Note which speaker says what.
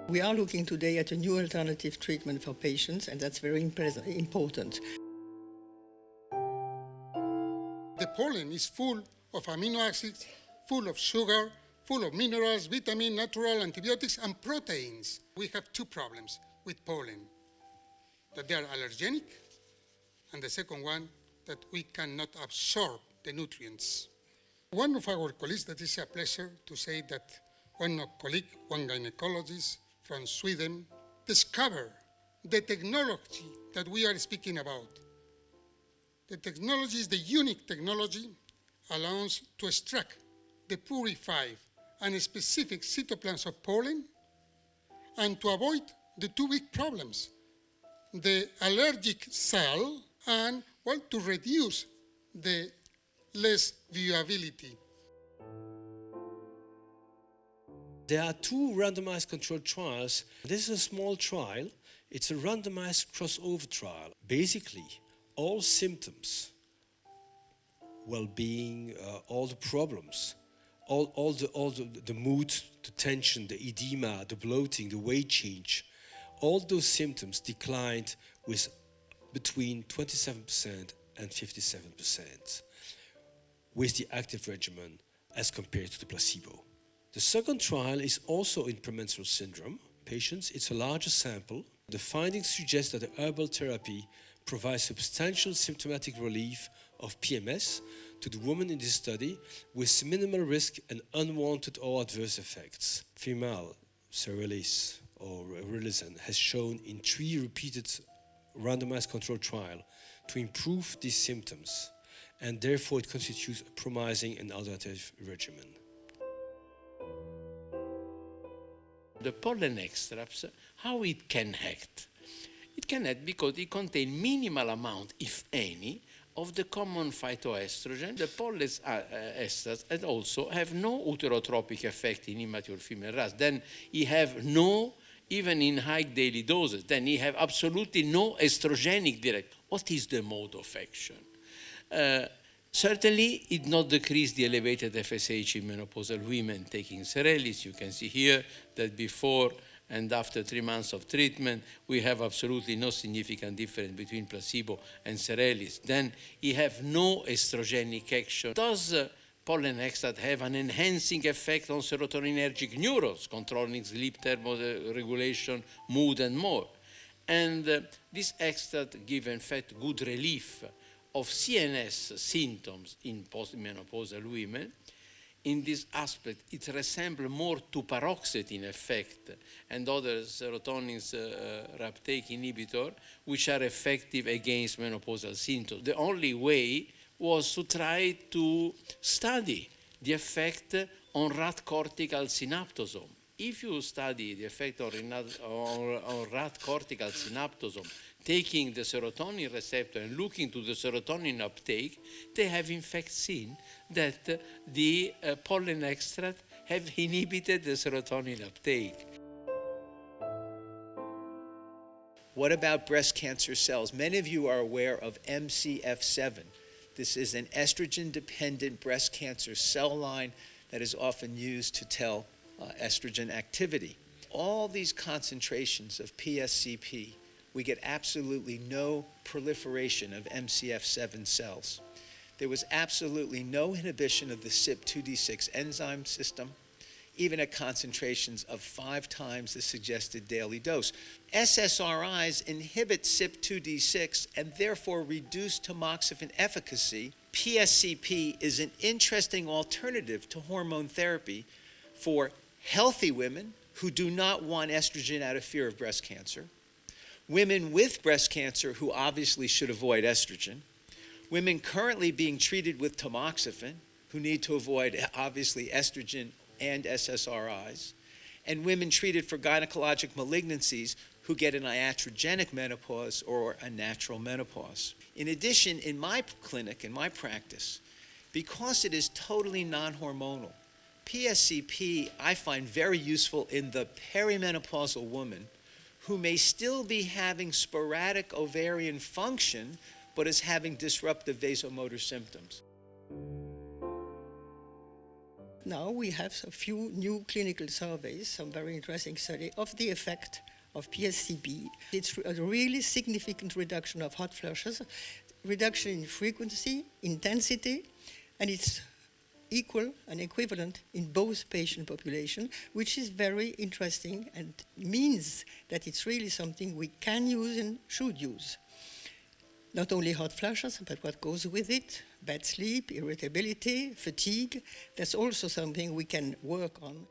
Speaker 1: We are looking today at a new alternative treatment for patients, and that's very important.
Speaker 2: The pollen is full of amino acids, full of sugar, full of minerals, vitamins, natural antibiotics, and proteins. We have two problems with pollen, that they are allergenic, and the second one, that we cannot absorb the nutrients. One of our colleagues, that is a pleasure to say that one gynecologist from Sweden discovered the technology that we are speaking about. The technology is the unique technology allows to extract the purified and specific cytoplasms of pollen and to avoid the two big problems, the allergic cell and, well, to reduce the less viewability.
Speaker 3: There are two randomized controlled trials. This is a small trial. It's a randomized crossover trial. Basically, all symptoms, well-being, all the problems, all the mood, the tension, the edema, the bloating, the weight change, all those symptoms declined with between 27% and 57% with the active regimen as compared to the placebo. The second trial is also in premenstrual syndrome patients. It's a larger sample. The findings suggest that the herbal therapy provides substantial symptomatic relief of PMS to the woman in this study with minimal risk and unwanted or adverse effects. Female Serelys or Serelys has shown in 3 repeated randomized controlled trials to improve these symptoms, and therefore it constitutes a promising and alternative regimen.
Speaker 4: The pollen extracts, how it can act? It can act because it contains minimal amount, if any, of the common phytoestrogen. The pollen extracts and also have no uterotropic effect in immature female rats. Then you have no, even in high daily doses, then you have absolutely no estrogenic direct. What is the mode of action? Certainly, it not decrease the elevated FSH in menopausal women taking Serelys. You can see here that before and after 3 months of treatment, we have absolutely no significant difference between placebo and Serelys. Then you have no estrogenic action. Does pollen extract have an enhancing effect on serotoninergic neurons, controlling sleep, thermoregulation, mood, and more? And this extract gives, in fact, good relief of CNS symptoms in postmenopausal women. In this aspect, it resembles more to paroxetine effect and other serotonin reuptake inhibitor, which are effective against menopausal symptoms. The only way was to try to study the effect on rat cortical synaptosome. If you study the effect on rat cortical synaptosome, taking the serotonin receptor and looking to the serotonin uptake, they have in fact seen that the pollen extract have inhibited the serotonin uptake.
Speaker 5: What about breast cancer cells? Many of you are aware of MCF7. This is an estrogen-dependent breast cancer cell line that is often used to tell estrogen activity. All these concentrations of PSCP, we get absolutely no proliferation of MCF7 cells. There was absolutely no inhibition of the CYP2D6 enzyme system, even at concentrations of 5 times the suggested daily dose. SSRIs inhibit CYP2D6 and therefore reduce tamoxifen efficacy. PSCP is an interesting alternative to hormone therapy for healthy women who do not want estrogen out of fear of breast cancer, women with breast cancer who obviously should avoid estrogen, women currently being treated with tamoxifen who need to avoid obviously estrogen and SSRIs, and women treated for gynecologic malignancies who get an iatrogenic menopause or a natural menopause. In addition, in my clinic, in my practice, because it is totally non-hormonal, PSCP I find very useful in the perimenopausal woman who may still be having sporadic ovarian function but is having disruptive vasomotor symptoms.
Speaker 1: Now we have a few new clinical surveys, some very interesting study of the effect of PSCB. It's a really significant reduction of hot flushes, reduction in frequency, intensity, and it's equal and equivalent in both patient population, which is very interesting and means that it's really something we can use and should use. Not only hot flushes, but what goes with it, bad sleep, irritability, fatigue, that's also something we can work on.